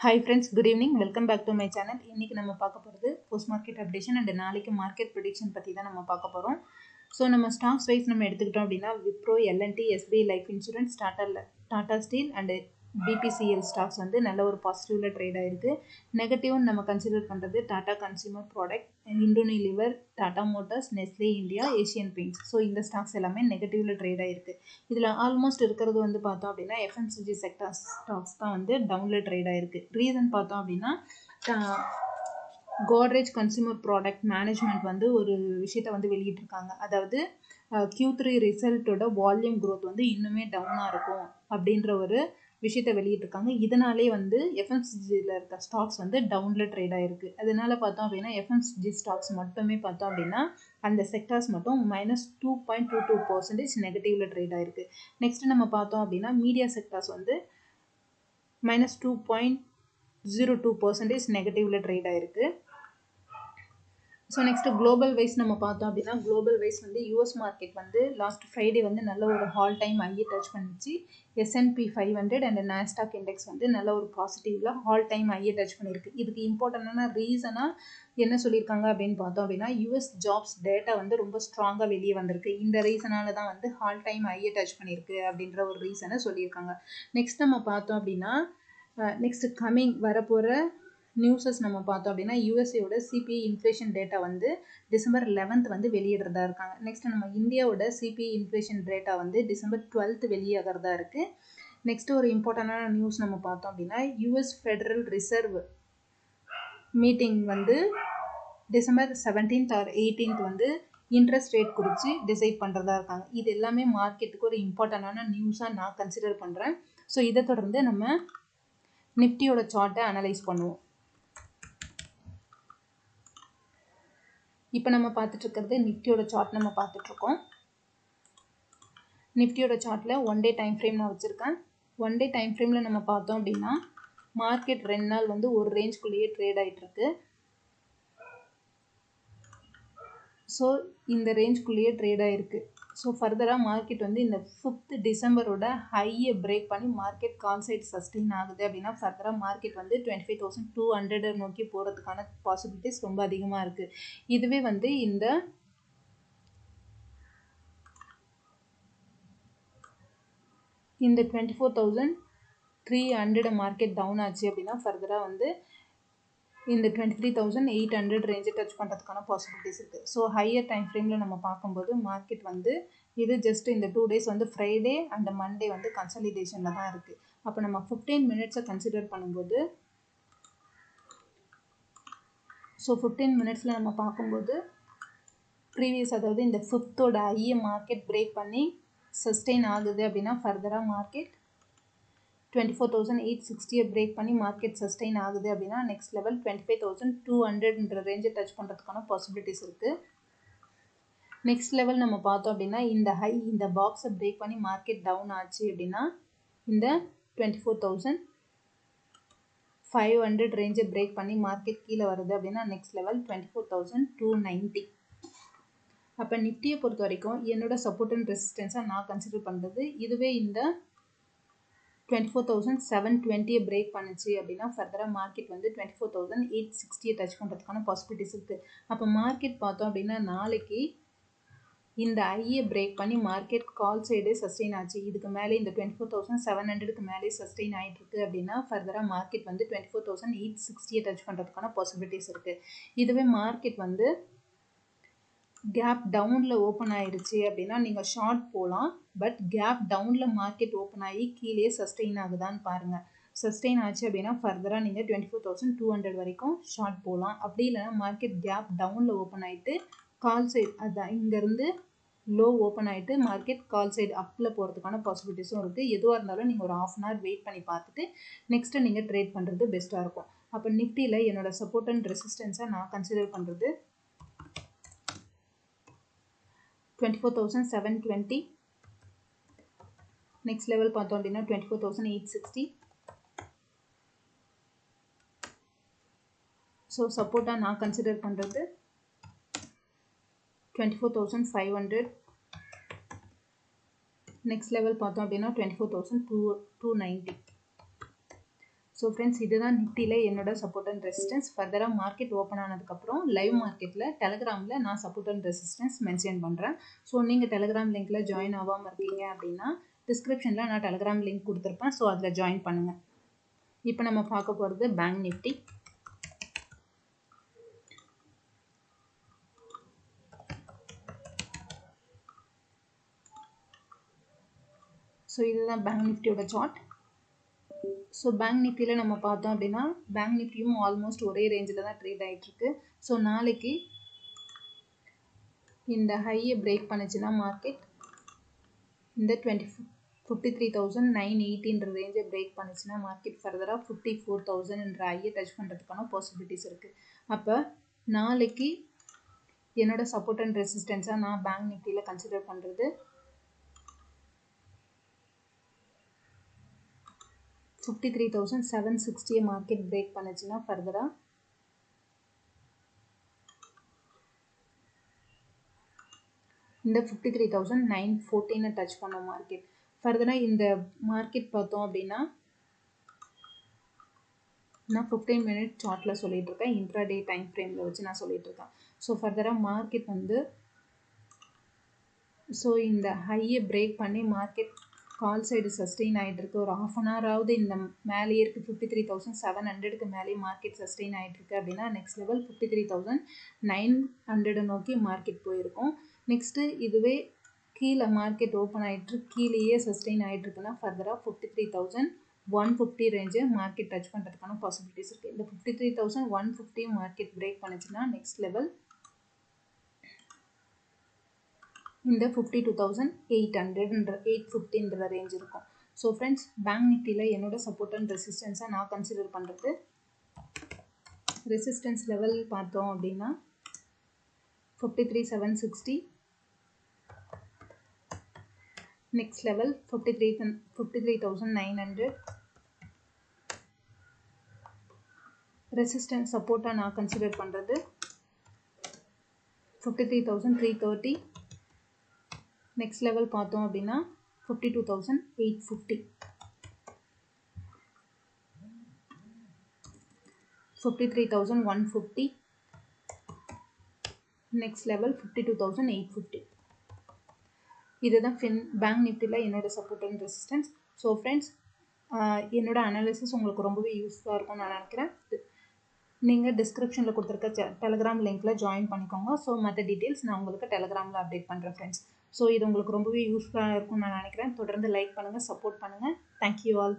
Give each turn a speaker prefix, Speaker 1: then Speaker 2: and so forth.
Speaker 1: Hi friends, good evening. Welcome back to my channel. இன்னைக்கு நம்ம பார்க்க போகிறது போஸ்ட் மார்க்கெட் அப்டேஷன் அண்ட் நாளைக்கு மார்க்கெட் ப்ரெடிக்ஷன் பற்றி தான் நம்ம பார்க்க போகிறோம். ஸோ நம்ம ஸ்டாக்ஸ் வைஸ் நம்ம எடுத்துக்கிட்டோம் அப்படின்னா Wipro, L and T, SBI life insurance, Tata steel and BPCL stocks வந்து நல்ல ஒரு பாசிட்டிவ்ல ட்ரேட் ஆயிருக்கு. நெகட்டிவ்னு நம்ம கன்சிடர் பண்ணுறது டாடா கன்சியூமர் ப்ராடக்ட், இண்டோனிலிவர், Tata Motors, Nestle India, Asian Paints. So இந்த ஸ்டாக்ஸ் எல்லாமே நெகட்டிவ்ல ட்ரேட் ஆயிருக்கு. இதில் ஆல்மோஸ்ட் இருக்கிறது வந்து பார்த்தோம் அப்படின்னா எஃப்எம்சிஜி செக்டர் ஸ்டாக்ஸ் தான் வந்து டவுன்ல ட்ரேட் ஆயிருக்கு. ரீசன் பார்த்தோம் அப்படின்னா கோத்ரேஜ் கன்சியூமர் ப்ராடக்ட் மேனேஜ்மெண்ட் வந்து ஒரு விஷயத்தை வந்து வெளியிட்டிருக்காங்க. அதாவது Q3 ரிசல்ட்டோட வால்யூம் க்ரோத் வந்து இன்னுமே டவுனாக இருக்கும் அப்படின்ற ஒரு விஷயத்தை வெளியிட்டிருக்காங்க. இதனாலே வந்து எஃப்எம்சிஜியில் இருக்க ஸ்டாக்ஸ் வந்து டவுனில் ட்ரேட் ஆகிருக்கு. அதனால பார்த்தோம் அப்படின்னா எஃப்எம்சிஜி ஸ்டாக்ஸ் மட்டுமே பார்த்தோம் அப்படின்னா அந்த செக்டார்ஸ் மட்டும் -2.22% நெகட்டிவ்ல ட்ரேட் ஆகிருக்கு. நெக்ஸ்ட் நம்ம பார்த்தோம் அப்படின்னா மீடியா செக்டார்ஸ் வந்து -2.02% நெகட்டிவ்ல ட்ரேட் ஆகிருக்கு. ஸோ நெக்ஸ்ட்டு குளோபல் வைஸ் நம்ம பார்த்தோம் அப்படின்னா குளோபல் வைஸ் வந்து யூஎஸ் மார்க்கெட் வந்து லாஸ்ட் ஃப்ரைடே வந்து நல்ல ஒரு ஹால் டைம் ஐயை டச் பண்ணிச்சு. S&P 500 அண்ட் நாஸ்டாக் இண்டெக்ஸ் வந்து நல்ல ஒரு பாசிட்டிவ்ல ஹால் டைம் ஐயை டச் பண்ணியிருக்கு. இதுக்கு இம்பார்ட்டண்டான ரீசனாக என்ன சொல்லியிருக்காங்க அப்படின்னு பார்த்தோம் அப்படின்னா யூஎஸ் ஜாப்ஸ் டேட்டா வந்து ரொம்ப ஸ்ட்ராங்காக வெளியே வந்திருக்கு. இந்த ரீசனால தான் வந்து ஹால் டைம் ஐயை டச் பண்ணியிருக்கு அப்படின்ற ஒரு ரீசனை சொல்லியிருக்காங்க. நெக்ஸ்ட் நம்ம பார்த்தோம் அப்படின்னா நெக்ஸ்ட் கம்மிங் வரப்போகிற நியூஸஸ் நம்ம பார்த்தோம் அப்படின்னா யூஎஸ்ஏயோட சிபிஐ இன்ஃப்ளேஷன் டேட்டா வந்து December 11th வந்து வெளியிடுறதா இருக்காங்க. நெக்ஸ்ட் நம்ம இந்தியாவோட சிபிஐ இன்ஃப்ளேஷன் டேட்டா வந்து December 12th வெளியாகிறதா இருக்கு. நெக்ஸ்ட் ஒரு இம்பார்ட்டண்டான நியூஸ் நம்ம பார்த்தோம் அப்படின்னா யூஎஸ் ஃபெடரல் ரிசர்வ் மீட்டிங் வந்து December 17th or 18th வந்து இன்ட்ரெஸ்ட் ரேட் குறித்து டிசைட் பண்ணுறதா இருக்காங்க. இது எல்லாமே மார்க்கெட்டுக்கு ஒரு இம்பார்ட்டண்டான நியூஸாக நான் கன்சிடர் பண்ணுறேன். ஸோ இதை தொடர்ந்து நம்ம நிஃப்டியோட சார்ட்டை அனலைஸ் பண்ணுவோம். இப்போ நம்ம பார்த்துட்டு இருக்கிறது நிஃப்டியோட சார்ட் நம்ம பார்த்துட்ருக்கோம். நிஃப்டியோட சார்ட்டில் 1 டே டைம் ஃப்ரேம் நான் வச்சுருக்கேன். 1 டே டைம் ஃப்ரேமில் நம்ம பார்த்தோம் அப்படின்னா மார்க்கெட் 2 நாள் வந்து ஒரு ரேஞ்ச்குள்ளேயே ட்ரேட் ஆகிட்டுருக்கு. ஸோ இந்த ரேஞ்ச்குள்ளேயே ட்ரேட் ஆகிருக்கு. ஸோ ஃபர்தராக மார்க்கெட் வந்து இந்த 5th டிசம்பரோட ஹையை பிரேக் பண்ணி மார்க்கெட் கால் சைட் சஸ்டெயின் ஆகுது அப்படின்னா ஃபர்தராக மார்க்கெட் வந்து 25,200 நோக்கி போகிறதுக்கான பாசிபிலிட்டிஸ் ரொம்ப அதிகமாக இருக்குது. இதுவே வந்து இந்த இந்த 24,300 மார்க்கெட் டவுன் ஆச்சு அப்படின்னா ஃபர்தராக வந்து இந்த 23,800 ரேஞ்சை டச் பண்ணுறதுக்கான பாசிபிலிட்டிஸ் இருக்குது. ஸோ ஹையர் டைம் ஃப்ரேமில் நம்ம பார்க்கும்போது மார்க்கெட் வந்து இது ஜஸ்ட் இந்த 2 டேஸ் வந்து ஃப்ரைடே அண்ட் மண்டே வந்து கன்சாலிடேஷனில் தான் இருக்குது. அப்போ நம்ம 15 மினிட்ஸை கன்சிடர் பண்ணும்போது ஸோ 15 மினிட்ஸில் நம்ம பார்க்கும்போது ப்ரீவியஸ் அதாவது இந்த 5th ஐயை மார்க்கெட் பிரேக் பண்ணி சஸ்டெயின் ஆகுது அப்படின்னா ஃபர்தராக மார்க்கெட் 24,860 பிரேக் பண்ணி மார்க்கெட் சஸ்டெயின் ஆகுது அப்படின்னா நெக்ஸ்ட் லெவல் 25,200 ரேஞ்சை டச் பண்ணுறதுக்கான பாசிபிலிட்டிஸ் இருக்குது. நெக்ஸ்ட் லெவல் நம்ம பார்த்தோம் அப்படின்னா இந்த ஹை இந்த பாக்ஸை பிரேக் பண்ணி மார்க்கெட் டவுன் ஆச்சு அப்படின்னா இந்த 24,500 ரேஞ்சை பிரேக் பண்ணி மார்க்கெட் கீழே வருது அப்படின்னா நெக்ஸ்ட் லெவல் 24,290. அப்போ நிஃப்டியை பொறுத்த வரைக்கும் என்னோட சப்போர்ட் அண்ட் ரெசிஸ்டன்ஸாக நான் கன்சிடர் பண்ணுறது இதுவே இந்த 24,720 பிரேக் பண்ணுச்சு அப்படின்னா ஃபர்தராக மார்க்கெட் வந்து 24,860 டச் பண்ணுறதுக்கான பாசிபிலிட்டிஸ் இருக்குது. அப்போ மார்க்கெட் பார்த்தோம் அப்படின்னா நாளைக்கு இந்த ஐயை பிரேக் பண்ணி மார்க்கெட் கால் சைடே சஸ்டெயின் ஆச்சு. இதுக்கு மேலே இந்த 24,700க்கு மேலே சஸ்டெயின் ஆகிட்டு இருக்கு அப்படின்னா ஃபர்தராக மார்க்கெட் வந்து 24,860 டச் பண்ணுறதுக்கான பாசிபிலிட்டிஸ் இருக்குது. இதுவே மார்க்கெட் வந்து கேப் டவுனில் ஓப்பன் ஆயிடுச்சு அப்படின்னா நீங்கள் ஷார்ட் போகலாம். பட் கேப் டவுனில் மார்க்கெட் ஓப்பன் ஆகி கீழே சஸ்டெயின் ஆகுதான்னு பாருங்கள். சஸ்டெயின் ஆச்சு அப்படின்னா ஃபர்தராக நீங்கள் 24,200 வரைக்கும் ஷார்ட் போகலாம். அப்படி இல்லைனா மார்க்கெட் கேப் டவுனில் ஓப்பன் ஆகிட்டு கால் சைடு அதுதான் இங்கேருந்து லோ ஓப்பன் ஆகிட்டு மார்க்கெட் கால் சைடு அப்பில் போகிறதுக்கான பாசிபிலிட்டிஸும் இருக்குது. எதுவாக இருந்தாலும் நீங்கள் ஒரு 1/2 hour வெயிட் பண்ணி பார்த்துட்டு நெக்ஸ்ட்டு நீங்கள் ட்ரேட் பண்ணுறது பெஸ்ட்டாக இருக்கும். அப்போ நிஃப்டியில் என்னோட சப்போர்ட் அண்ட் ரெசிஸ்டன்ஸாக நான் கன்சிடர் பண்ணுறது 24,720. நெக்ஸ்ட் லெவல் பார்த்தோம் அப்படின்னா 24,860. ஸோ சப்போர்ட்டாக நான் கன்சிடர் பண்ணுறது 24,500. நெக்ஸ்ட் லெவல் பார்த்தோம் அப்படின்னா 24,290. ஸோ ஃப்ரெண்ட்ஸ் இதுதான் நிஃப்டியில் என்னோட சப்போர்ட் அண்ட் ரெசிஸ்டன்ஸ். ஃபர்தராக மார்க்கெட் ஓப்பன் ஆனதுக்கப்புறம் லைவ் மார்க்கெட்டில் டெலகிராமில் நான் சப்போர்ட் அண்ட் ரெசிஸ்டன்ஸ் மென்ஷன் பண்ணுறேன். ஸோ நீங்கள் டெலகிராம் லிங்க்கில் ஜாயின் ஆகாமல் இருக்கீங்க அப்படின்னா டிஸ்கிரிப்ஷனில் நான் டெலகிராம் லிங்க் கொடுத்துருப்பேன். ஸோ அதில் ஜாயின் பண்ணுங்கள். இப்போ நம்ம பார்க்க போகிறது பேங்க் நிஃப்டி. ஸோ இதுதான் பேங்க் நிஃப்டியோட சார்ட். ஸோ பேங்க் நிஃப்டியில் நம்ம பார்த்தோம் அப்படின்னா பேங்க் நிஃப்டியும் ஆல்மோஸ்ட் ஒரே ரேஞ்சில் தான் ட்ரேட் ஆகிட்டுருக்கு. ஸோ நாளைக்கு இந்த ஹையை பிரேக் பண்ணுச்சுன்னா மார்க்கெட் இந்த 53,980 ரேஞ்சை பிரேக் பண்ணுச்சுன்னா மார்க்கெட் ஃபர்தராக 54,000 ஹையை டச் பண்ணுறதுக்கான பாசிபிலிட்டிஸ் இருக்குது. அப்போ நாளைக்கு என்னோட சப்போர்ட் அண்ட் ரெசிஸ்டன்ஸாக நான் பேங்க் நிஃப்டியில் கன்சிடர் பண்ணுறது 53,760 மார்க்கெட் பிரேக் பண்ணுச்சுன்னா ஃபர்தராக இந்த 53,914 டச் பண்ண மார்க்கெட். ஃபர்தராக இந்த மார்க்கெட் பார்த்தோம் அப்படின்னா நான் 15 மினிட் சார்ட்டில் சொல்லிட்டு இருக்கேன், இன்ட்ராடே டைம் ஃப்ரேமில் வச்சு நான் சொல்லிட்டு இருக்கேன். ஸோ ஃபர்தராக மார்க்கெட் வந்து ஸோ இந்த ஹையை பிரேக் பண்ணி மார்க்கெட் கால் சைடு சஸ்டெயின் ஆகிட்டு இருக்கு. ஒரு ½ அன் ஹவராவது இந்த மேலேயே இருக்குது. 53,700க்கு மேலே மார்க்கெட் சஸ்டெயின் ஆகிட்டு இருக்கு அப்படின்னா நெக்ஸ்ட் லெவல் 53,900 நோக்கி மார்க்கெட் போயிருக்கும். நெக்ஸ்ட்டு இதுவே கீழே மார்க்கெட் ஓப்பன் ஆகிட்டு கீழேயே சஸ்டெயின் ஆகிட்டு இருக்குன்னா ஃபர்தராக 53,150 ரேஞ்சை மார்க்கெட் டச் பண்ணுறதுக்கான பாசிபிலிட்டிஸ் இருக்குது. இந்த 53,150 மார்க்கெட் பிரேக் பண்ணுச்சுன்னா நெக்ஸ்ட் லெவல் இந்த 52,850 ரேஞ்ச் இருக்கும். ஸோ ஃப்ரெண்ட்ஸ் பேங்க் நிஃப்டியில் என்னோட சப்போர்ட் அண்ட் ரெசிஸ்டன்ஸாக நான் கன்சிடர் பண்ணுறது ரெசிஸ்டன்ஸ் லெவல் பார்த்தோம் அப்படின்னா 53,760, நெக்ஸ்ட் லெவல் 53,900. ரெசிஸ்டன்ஸ் சப்போர்ட்டாக நான் கன்சிடர் பண்ணுறது 53,330. நெக்ஸ்ட் லெவல் பார்த்தோம் அப்படின்னா 52,850, 53,150. Next level 52,850. இதுதான் பேங்க் நிஃப்டியில் என்னோட support and resistance. So friends என்னோட அனாலிசிஸ் உங்களுக்கு ரொம்பவே யூஸ்ஃபுல்லாக இருக்கும்னு நான் நினைக்கிறேன். நீங்கள் டிஸ்கிரிப்ஷனில் கொடுத்துருக்க டெலகிராம் லிங்க்கில் ஜாயின் பண்ணிக்கோங்க. ஸோ மற்ற டீட்டெயில்ஸ் நான் உங்களுக்கு டெலகிராமில் அப்டேட் பண்ணுறேன் ஃப்ரெண்ட்ஸ். ஸோ இது உங்களுக்கு ரொம்பவே யூஸ்ஃபுல்லாக இருக்கும்னு நான் நினைக்கிறேன். தொடர்ந்து லைக் பண்ணுங்கள், சப்போர்ட் பண்ணுங்கள். Thank you all.